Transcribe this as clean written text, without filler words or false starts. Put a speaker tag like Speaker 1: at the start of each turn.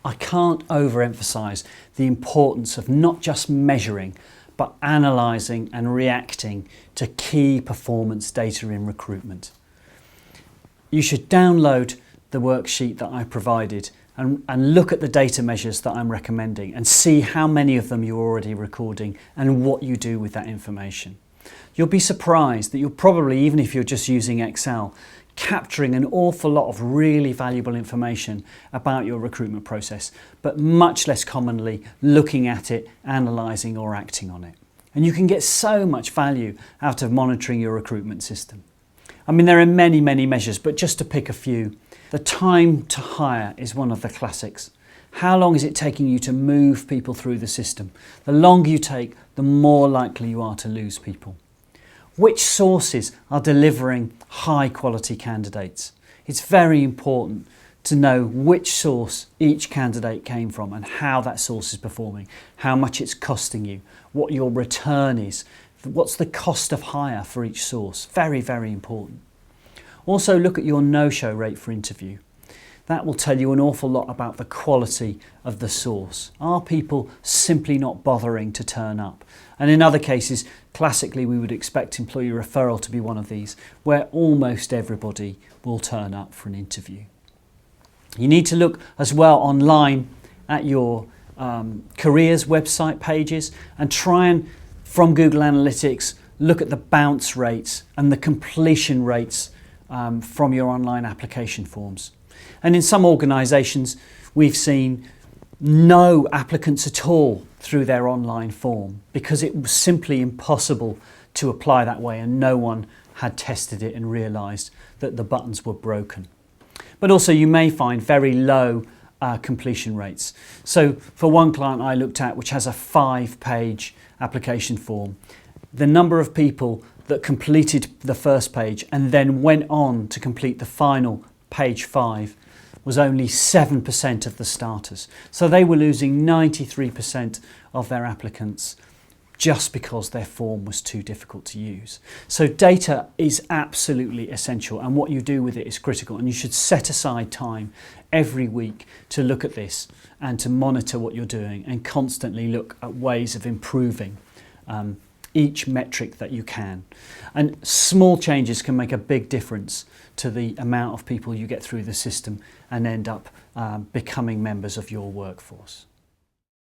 Speaker 1: I can't overemphasize the importance of not just measuring, but analysing and reacting to key performance data in recruitment. You should download the worksheet that I provided and look at the data measures that I'm recommending and see how many of them you're already recording and what you do with that information. You'll be surprised that you're probably, even if you're just using Excel, capturing an awful lot of really valuable information about your recruitment process, but much less commonly looking at it, analysing or acting on it. And you can get so much value out of monitoring your recruitment system. I mean, there are many measures, but just to pick a few, the time to hire is one of the classics. How long is it taking you to move people through the system? The longer you take, the more likely you are to lose people. Which sources are delivering high quality candidates? It's very important to know which source each candidate came from and how that source is performing, how much it's costing you, what your return is, what's the cost of hire for each source. Very important. Also look at your no-show rate for interview. That will tell you an awful lot about the quality of the source. Are people simply not bothering to turn up? And in other cases, classically we would expect employee referral to be one of these, where almost everybody will turn up for an interview. You need to look as well online at your careers website pages and try and, from Google Analytics, look at the bounce rates and the completion rates from your online application forms. And in some organisations, we've seen no applicants at all through their online form because it was simply impossible to apply that way and no one had tested it and realised that the buttons were broken. But also you may find very low completion rates. So for one client I looked at, which has a 5-page application form, the number of people that completed the first page and then went on to complete the final page 5 was only 7% of the starters. So they were losing 93% of their applicants just because their form was too difficult to use. So data is absolutely essential and what you do with it is critical, and you should set aside time every week to look at this and to monitor what you're doing and constantly look at ways of improving each metric that you can. And small changes can make a big difference to the amount of people you get through the system and end up becoming members of your workforce.